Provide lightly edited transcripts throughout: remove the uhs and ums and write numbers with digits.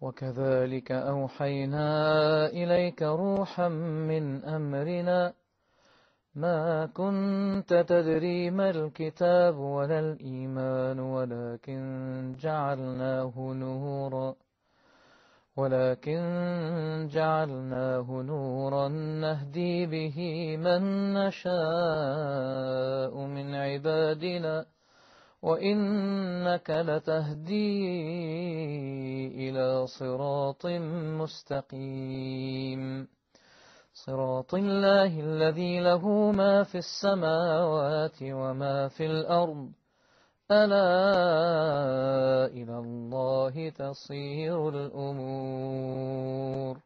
وكذلك أوحينا إليك روحا من أمرنا ما كنت تدري ما الكتاب ولا الإيمان ولكن جعلناه نورا نهدي به من نشاء من عبادنا وإنك لتهدي إلى صراط مستقيم صراط الله الذي له ما في السماوات وما في الأرض ألا إلى الله تصير الأمور.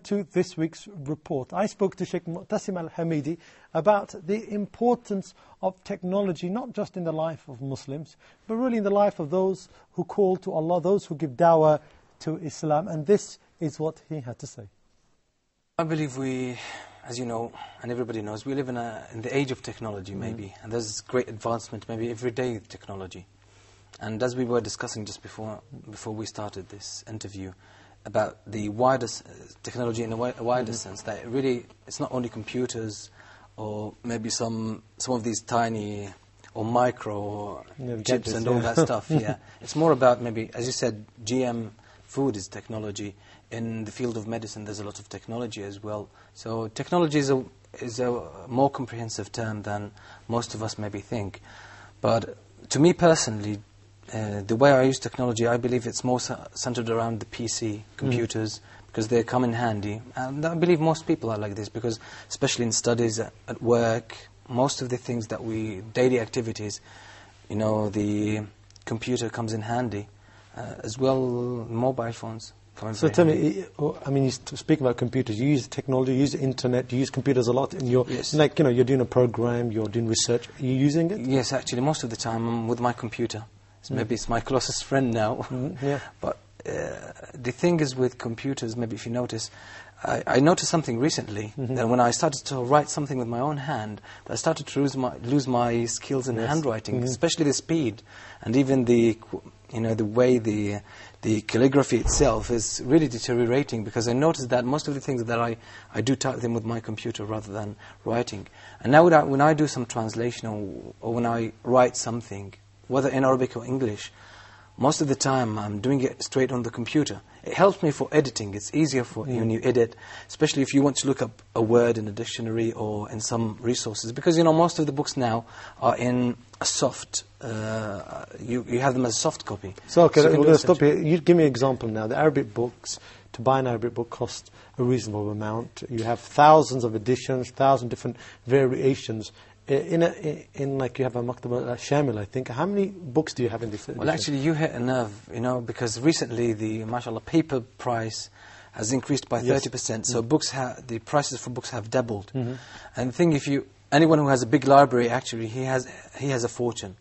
To this week's report, I spoke to Shaikh Moutasem Al-Hameedi about the importance of technology, not just in the life of Muslims, but really in the life of those who call to Allah, those who give dawah to Islam, and this is what he had to say. I believe we, as you know, and everybody knows, we live in the age of technology, maybe, and there's great advancement, maybe every day with technology. And as we were discussing just before we started this interview, about the wider technology in a wider sense, that really, it's not only computers, or maybe some of these tiny, or micro chips and all that stuff, yeah. It's more about maybe, as you said, GM food is technology. In the field of medicine, there's a lot of technology as well. So technology is a more comprehensive term than most of us maybe think. But to me personally, the way I use technology, I believe it's more centered around the PC, computers, because they come in handy. And I believe most people are like this, because especially in studies, at work, most of the things that daily activities, you know, the computer comes in handy. As well, mobile phones. So tell me, I mean, you speak about computers, you use technology, you use the internet, you use computers a lot in your, like, you know, you're doing a program, you're doing research, are you using it? Yes, actually, most of the time I'm with my computer. Maybe it's my closest friend now. Yeah. But the thing is with computers, maybe if you notice, I noticed something recently, that when I started to write something with my own hand, I started to lose my skills in handwriting, especially the speed, and even the way the calligraphy itself is really deteriorating, because I noticed that most of the things that I do type them with my computer rather than writing. And now when I do some translation or when I write something, whether in Arabic or English, most of the time I'm doing it straight on the computer. It helps me for editing. It's easier for when you edit, especially if you want to look up a word in a dictionary or in some resources. Because, you know, most of the books now are in a soft, you have them as a soft copy. So, okay, we're going to stop here. You give me an example now. The Arabic books, to buy an Arabic book costs a reasonable amount. You have thousands of editions, 1,000 different variations. In like you have a Maktab Shamil, I think. How many books do you have in this edition? Well, actually, you hit a nerve, you know, because recently mashallah, paper price has increased by 30%. So the prices for books have doubled. And the thing, anyone who has a big library, actually, he has a fortune.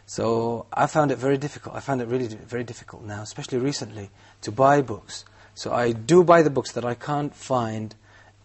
So I found it very difficult. I found it really very difficult now, especially recently, to buy books. So I do buy the books that I can't find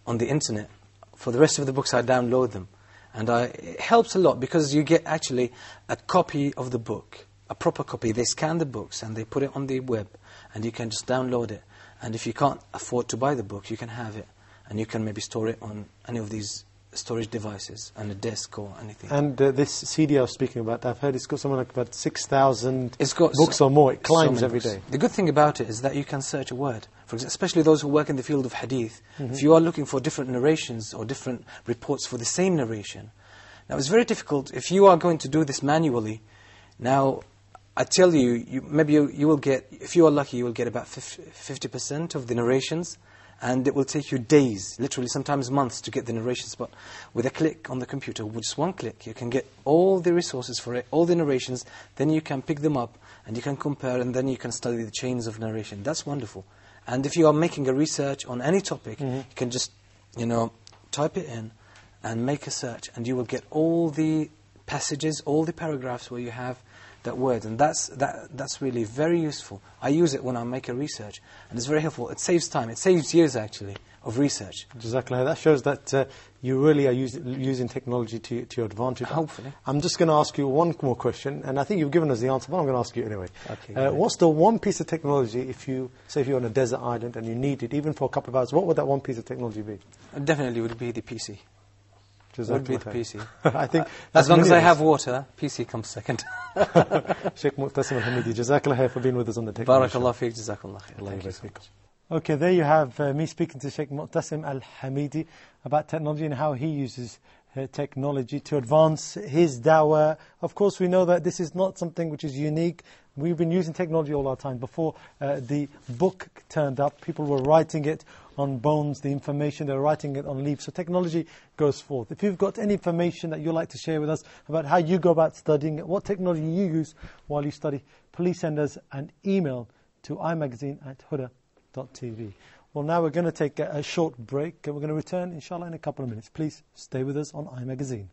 on the internet. For the rest of the books, I download them. And it helps a lot, because you get actually a copy of the book, a proper copy. They scan the books and they put it on the web, and you can just download it. And if you can't afford to buy the book, you can have it, and you can maybe store it on any of these storage devices, on a desk or anything. And this CD I was speaking about, I've heard it's got something like about 6,000 books or more. It climbs every day. The good thing about it is that you can search a word. For example, especially those who work in the field of hadith. If you are looking for different narrations or different reports for the same narration, now it's very difficult if you are going to do this manually. Now, I tell you, maybe you will get, if you are lucky, you will get about 50% of the narrations, and it will take you days, literally sometimes months, to get the narrations. But with a click on the computer, with just one click, you can get all the resources for it, all the narrations. Then you can pick them up, and you can compare, and then you can study the chains of narration. That's wonderful. And if you are making a research on any topic, you can just, type it in and make a search, and you will get all the passages, all the paragraphs where you have that word. And that's really very useful. I use it when I make a research, and it's very helpful. It saves time. It saves years, actually, of research. Jazakallah. That shows that you really are using technology to your advantage. Hopefully. I'm just going to ask you one more question, and I think you've given us the answer, but I'm going to ask you anyway. Okay, what's the one piece of technology, if you're on a desert island and you need it, even for a couple of hours, what would that one piece of technology be? Definitely would be the PC. Would be the PC. I think as long as I have water, PC comes second. Shaikh Moutasem Al-Hameedi, Jazakallah for being with us on the technology. Barakallah feek, Jazakallah khair. Thank you so much. Okay, there you have me speaking to Shaikh Moutasem Al-Hameedi about technology and how he uses technology to advance his dawah. Of course, we know that this is not something which is unique. We've been using technology all our time. Before the book turned up, people were writing it on bones, the information, they were writing it on leaves. So technology goes forth. If you've got any information that you'd like to share with us about how you go about studying, what technology you use while you study, please send us an email to imagazine@huda.tv. Well, now we're going to take a short break and we're going to return, inshallah, in a couple of minutes. Please stay with us on iMagazine.